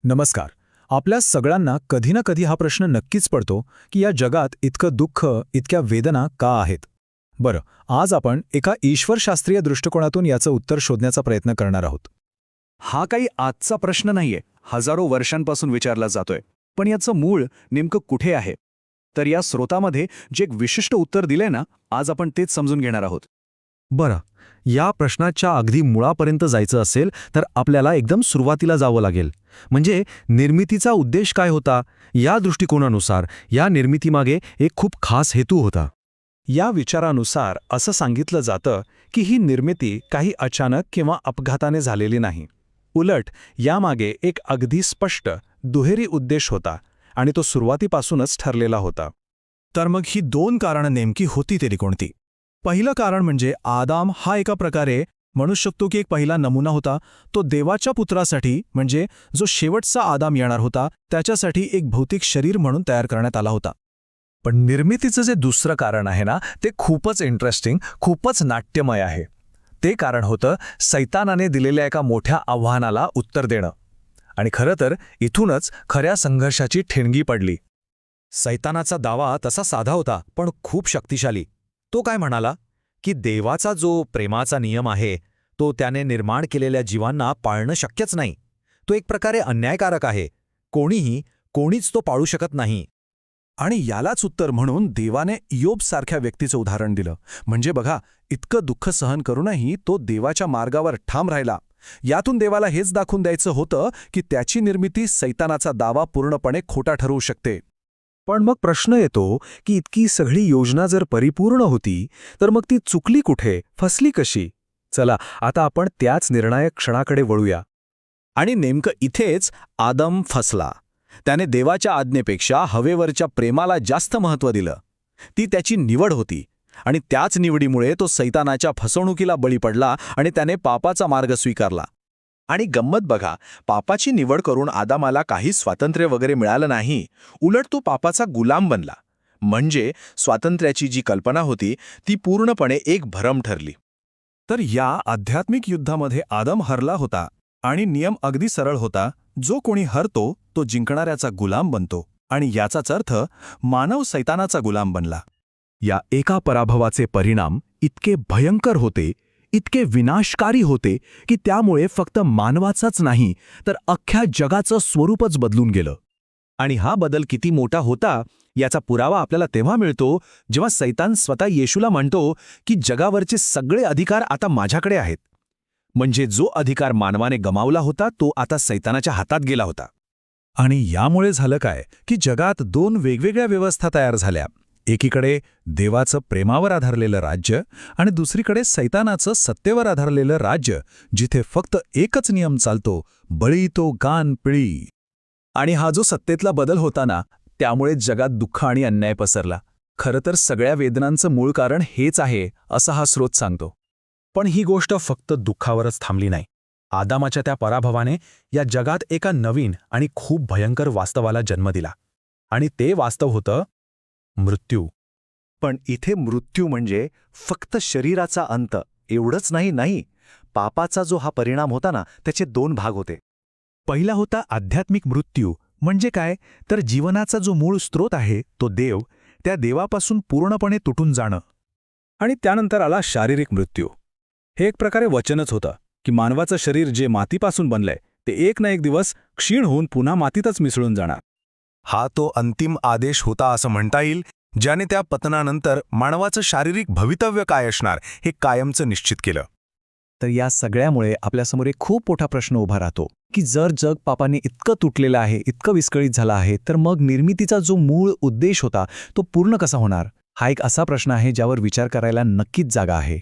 नमस्कार. आपल्या सगळ्यांना कधी ना कधी हा प्रश्न नक्कीच पडतो की या जगात इतकं दुःख, इतक्या वेदना का आहेत? बरं, आज आपण एका ईश्वरशास्त्रीय दृष्टिकोनातून याचं उत्तर शोधण्याचा प्रयत्न करणार आहोत. हा काही आजचा प्रश्न नाहीये, हजारो वर्षांपासून विचारला जातोय. पण याचं मूळ नेमकं कुठे आहे? तर या स्रोतामध्ये जे एक विशिष्ट उत्तर दिलंय ना, आज आपण तेच समजून घेणार आहोत. बरं, या प्रश्नाच्या अगदी मुळापर्यंत जायचं असेल तर आपल्याला एकदम सुरुवातीला जावं लागेल. म्हणजे निर्मितीचा उद्देश काय होता? या दृष्टिकोनानुसार या निर्मितीमागे एक खूप खास हेतू होता. या विचारानुसार असं सांगितलं जातं की ही निर्मिती काही अचानक किंवा अपघाताने झालेली नाही. उलट यामागे एक अगदी स्पष्ट, दुहेरी उद्देश होता आणि तो सुरुवातीपासूनच ठरलेला होता. तर मग ही दोन कारणं नेमकी होती तरी कोणती? पहिलं कारण म्हणजे आदाम हा एका प्रकारे म्हणू शकतो की एक पहिला नमुना होता. तो देवाच्या पुत्रासाठी, म्हणजे जो शेवटचा आदाम येणार होता, त्याच्यासाठी एक भौतिक शरीर म्हणून तयार करण्यात आला होता. पण निर्मितीचं जे दुसरं कारण आहे ना, ते खूपच इंटरेस्टिंग, खूपच नाट्यमय आहे. ते कारण होतं सैतानाने दिलेल्या एका मोठ्या आव्हानाला उत्तर देणं. आणि खरं तर इथूनच खऱ्या संघर्षाची ठिणगी पडली. सैतानाचा दावा तसा साधा होता, पण खूप शक्तिशाली. तो काय म्हणाला की देवाचा जो प्रेमाचा नियम आहे तो त्याने निर्माण केलेल्या जीवांना पाळणं शक्यच नाही. तो एक प्रकारे अन्यायकारक आहे. कोणीच तो पाळू शकत नाही. आणि यालाच उत्तर म्हणून देवाने इयोबसारख्या व्यक्तीचं उदाहरण दिलं. म्हणजे बघा, इतकं दुःख सहन करूनही तो देवाच्या मार्गावर ठाम राहिला. यातून देवाला हेच दाखवून द्यायचं होतं की त्याची निर्मिती सैतानाचा दावा पूर्णपणे खोटा ठरवू शकते. पण मग प्रश्न येतो की इतकी सगळी योजना जर परिपूर्ण होती तर मग ती चुकली कुठे, फसली कशी? चला, आता आपण त्याच निर्णायक क्षणाकडे वळूया. आणि नेमकं इथेच आदम फसला. त्याने देवाच्या आज्ञेपेक्षा हवेवरच्या प्रेमाला जास्त महत्त्व दिलं. ती त्याची निवड होती आणि त्याच निवडीमुळे तो सैतानाच्या फसवणुकीला बळी पडला आणि त्याने पापाचा मार्ग स्वीकारला. आणि गंमत बघा, पापाची निवड करून आदामाला काही स्वातंत्र्य वगैरे मिळालं नाही. उलट तो पापाचा गुलाम बनला. म्हणजे स्वातंत्र्याची जी कल्पना होती ती पूर्णपणे एक भ्रम ठरली. तर या आध्यात्मिक युद्धामध्ये आदम हरला होता आणि नियम अगदी सरळ होता. जो कोणी हरतो तो जिंकणाऱ्याचा गुलाम बनतो. आणि याचाच अर्थ मानव सैतानाचा गुलाम बनला. या एका पराभवाचे परिणाम इतके भयंकर होते, इतके विनाशकारी होते की त्यामुळे फक्त मानवाचाच नाही तर अख्ख्या जगाचं स्वरूपच बदलून गेलं. आणि हा बदल किती मोठा होता याचा पुरावा आपल्याला तेव्हा मिळतो जेव्हा सैतान स्वतः येशूला म्हणतो की जगावरचे सगळे अधिकार आता माझ्याकडे आहेत. म्हणजे जो अधिकार मानवाने गमावला होता तो आता सैतानाच्या हातात गेला होता. आणि यामुळे झालं काय की जगात दोन वेगवेगळ्या व्यवस्था तयार झाल्या. एकीकडे देवाचं प्रेमावर आधारलेलं राज्य आणि दुसरीकडे सैतानाचं सत्तेवर आधारलेलं राज्य, जिथे फक्त एकच नियम चालतो, बळी तो गान पिळी. आणि हा जो सत्तेतला बदल होता ना, त्यामुळे जगात दुःख आणि अन्याय पसरला. खरं तर सगळ्या वेदनांचं मूळ कारण हेच आहे असं हा स्रोत सांगतो. पण ही गोष्ट फक्त दुःखावरच थांबली नाही. आदामाच्या त्या पराभवाने या जगात एका नवीन आणि खूप भयंकर वास्तवाला जन्म दिला. आणि ते वास्तव होतं मृत्यू. पण इथे मृत्यू म्हणजे फक्त शरीराचा अंत एवढंच नाही. पापाचा जो हा परिणाम होता ना, त्याचे दोन भाग होते. पहिला होता आध्यात्मिक मृत्यू. म्हणजे काय तर जीवनाचा जो मूळ स्रोत आहे तो देव, त्या देवापासून पूर्णपणे तुटून जाणं. आणि त्यानंतर आला शारीरिक मृत्यू. हे एक प्रकारे वचनच होतं की मानवाचं शरीर जे मातीपासून बनलंय ते एक ना एक दिवस क्षीण होऊन पुन्हा मातीतच मिसळून जाणार. हा तो अंतिम आदेश होता असं म्हणता येईल, ज्याने त्या पतनानंतर मानवाचं शारीरिक भवितव्य काय असणार हे कायमचं निश्चित केलं. तर या सगळ्यामुळे आपल्यासमोर एक खूप मोठा प्रश्न उभा राहतो की जर जग पापाने इतकं तुटलेलं आहे, इतकं विस्कळीत झालं आहे, तर मग निर्मितीचा जो मूळ उद्देश होता तो पूर्ण कसा होणार? हा एक असा प्रश्न आहे ज्यावर विचार करायला नक्कीच जागा आहे.